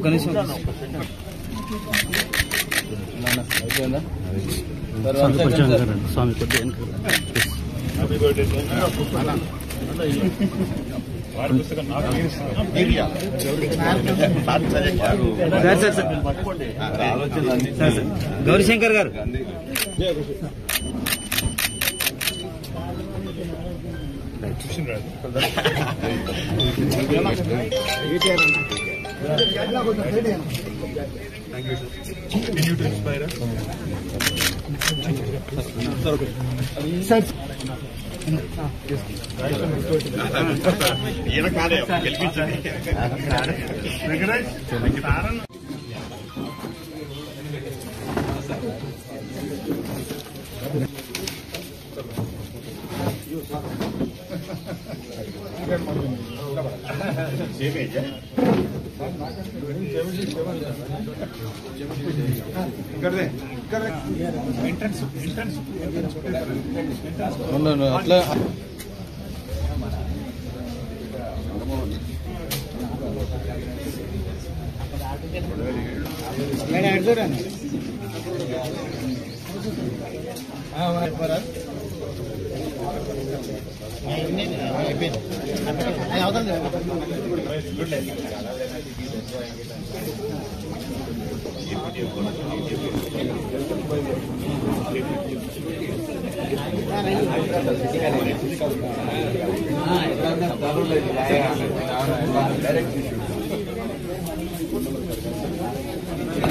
కనీసం స్వామి గౌరీశంకర్ గారు అట్లా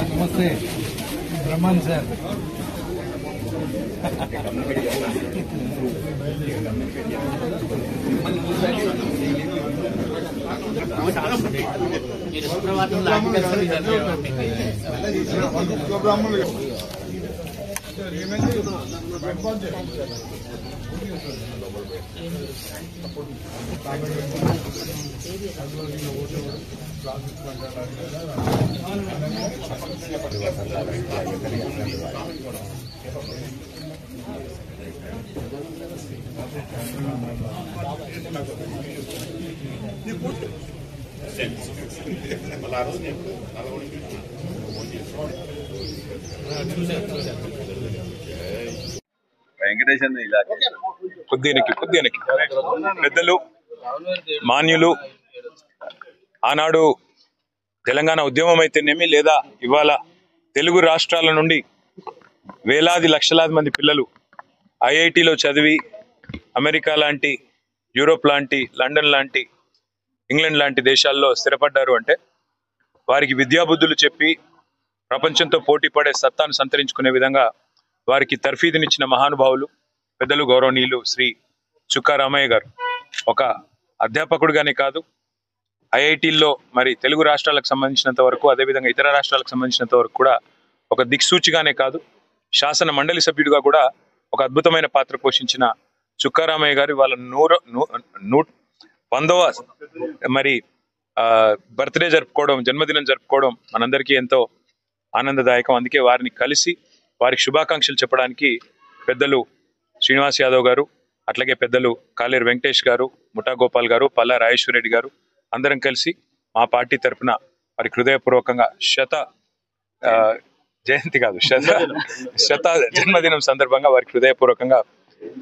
నమస్తే బ్రహ్మన్ సార్ కొద్దినకి పెద్దలు మాన్యులు ఆనాడు తెలంగాణ ఉద్యమం అయితేనేమి లేదా ఇవాళ తెలుగు రాష్ట్రాల నుండి వేలాది లక్షలాది మంది పిల్లలు ఐఐటిలో చదివి అమెరికా లాంటి యూరోప్ లాంటి లండన్ లాంటి ఇంగ్లాండ్ లాంటి దేశాల్లో స్థిరపడ్డారు అంటే వారికి విద్యాబుద్ధులు చెప్పి ప్రపంచంతో పోటీ పడే సత్తాను సంతరించుకునే విధంగా వారికి తర్ఫీదునిచ్చిన మహానుభావులు పెద్దలు గౌరవనీయులు శ్రీ చుక్కా రామయ్య గారు ఒక అధ్యాపకుడిగానే కాదు ఐఐటీల్లో మరి తెలుగు రాష్ట్రాలకు సంబంధించినంత వరకు అదేవిధంగా ఇతర రాష్ట్రాలకు సంబంధించినంత వరకు కూడా ఒక దిక్సూచిగానే కాదు శాసన మండలి సభ్యుడిగా కూడా ఒక అద్భుతమైన పాత్ర పోషించిన చుక్కా రామయ్య గారు వాళ్ళ 100వ మరి బర్త్డే జరుపుకోవడం జన్మదినం జరుపుకోవడం మనందరికీ ఎంతో ఆనందదాయకం. అందుకే వారిని కలిసి వారికి శుభాకాంక్షలు చెప్పడానికి పెద్దలు శ్రీనివాస్ యాదవ్ గారు అట్లాగే పెద్దలు కాలేరు వెంకటేష్ గారు ముఠా గోపాల్ గారు పల్లా రాజేశ్వర రెడ్డి గారు అందరం కలిసి మా పార్టీ తరఫున వారికి హృదయపూర్వకంగా శత జన్మదినం సందర్భంగా వారికి హృదయపూర్వకంగా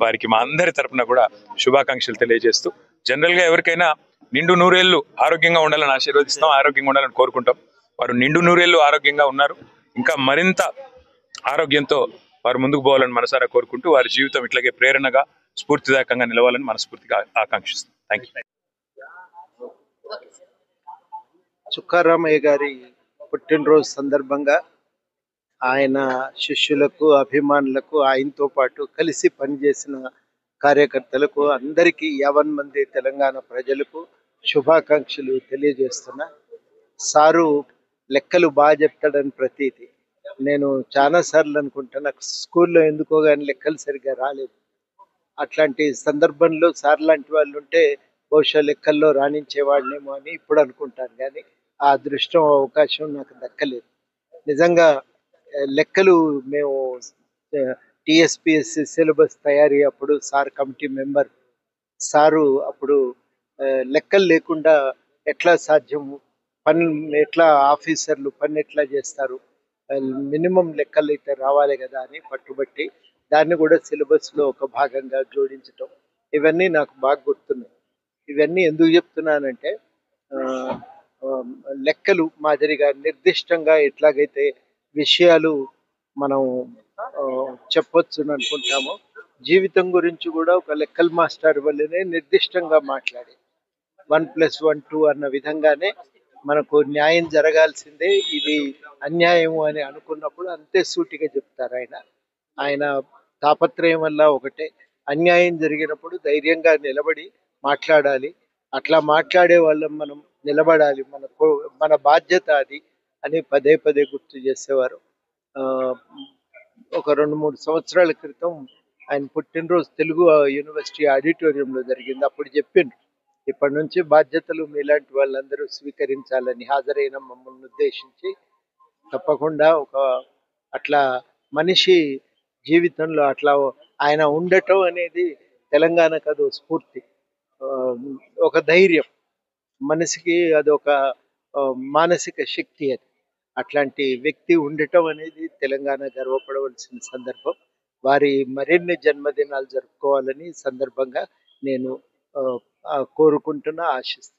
వారికి మా అందరి తరఫున కూడా శుభాకాంక్షలు తెలియజేస్తూ జనరల్ గా ఎవరికైనా నిండు నూరేళ్లు ఆరోగ్యంగా ఉండాలని ఆశీర్వదిస్తాం, ఆరోగ్యంగా ఉండాలని కోరుకుంటాం. వారు నిండు నూరేళ్లు ఆరోగ్యంగా ఉన్నారు, ఇంకా మరింత ఆరోగ్యంతో వారు ముందుకు పోవాలని మనసారా కోరుకుంటూ వారి జీవితం ఇట్లాగే ప్రేరణగా స్ఫూర్తిదాయకంగా నిలవాలని మనస్ఫూర్తిగా ఆకాంక్షిస్తాం. Thank you. చుక్కా రామయ్య గారి పుట్టినరోజు సందర్భంగా ఆయన శిష్యులకు అభిమానులకు ఆయనతో పాటు కలిసి పనిచేసిన కార్యకర్తలకు అందరికీ 50 మంది తెలంగాణ ప్రజలకు శుభాకాంక్షలు తెలియజేస్తున్నా. సారు లెక్కలు బాగా చెప్తాడని ప్రతీతి నేను చాలాసార్లు అనుకుంటా, నాకు స్కూల్లో ఎందుకో కానీ లెక్కలు సరిగ్గా రాలేదు. అట్లాంటి సందర్భంలో సార్ లాంటి వాళ్ళు ఉంటే బహుశా లెక్కల్లో రాణించేవాడినేమో అని ఇప్పుడు అనుకుంటాను, కానీ ఆ అదృష్టం అవకాశం నాకు దక్కలేదు. నిజంగా లెక్కలు మేము టిఎస్పిఎస్సి సిలబస్ తయారీ అప్పుడు సార్ కమిటీ మెంబర్. సారు అప్పుడు లెక్కలు లేకుండా ఎట్లా సాధ్యము, పని ఎట్లా ఆఫీసర్లు పని ఎట్లా చేస్తారు, మినిమం లెక్కలు అయితే రావాలి కదా అని పట్టుబట్టి దాన్ని కూడా సిలబస్లో ఒక భాగంగా జోడించటం, ఇవన్నీ నాకు బాగా గుర్తున్నాయి. ఇవన్నీ ఎందుకు చెప్తున్నానంటే ఆ, ఆ, లెక్కలు మాదిరిగా నిర్దిష్టంగా ఎట్లాగైతే విషయాలు మనం చెప్పొచ్చు అని అనుకుంటామో, జీవితం గురించి కూడా ఒక లెక్కల మాస్టర్ వల్లనే నిర్దిష్టంగా మాట్లాడి 1+1 2 అన్న విధంగానే మనకు న్యాయం జరగాల్సిందే, ఇది అన్యాయము అని అనుకున్నప్పుడు అంతే సూటిగా చెప్తారు ఆయన. ఆయన తాపత్రయం వల్ల ఒకటే, అన్యాయం జరిగినప్పుడు ధైర్యంగా నిలబడి మాట్లాడాలి, అట్లా మాట్లాడే వాళ్ళం మనం నిలబడాలి, మన బాధ్యత అది అని పదే పదే గుర్తు చేసేవారు. ఆ, ఒక 2-3 సంవత్సరాల క్రితం ఆయన పుట్టినరోజు తెలుగు యూనివర్సిటీ ఆడిటోరియంలో జరిగింది. అప్పుడు చెప్పిండ్రు, ఇప్పటి నుంచి బాధ్యతలు మీలాంటి వాళ్ళందరూ స్వీకరించాలని, హాజరైన మమ్మల్ని ఉద్దేశించి. తప్పకుండా అట్లా మనిషి జీవితంలో అట్లా ఆయన ఉండటం అనేది తెలంగాణకు అదో స్ఫూర్తి, ఆ, ఒక ధైర్యం, మనిషికి అదొక మానసిక శక్తి. అది అట్లాంటి వ్యక్తి ఉండటం అనేది తెలంగాణ గర్వపడవలసిన సందర్భం. వారి మరిన్ని జన్మదినాలు జరుపుకోవాలని సందర్భంగా నేను కోరుకుంటున్నా, ఆశిస్తున్నాను.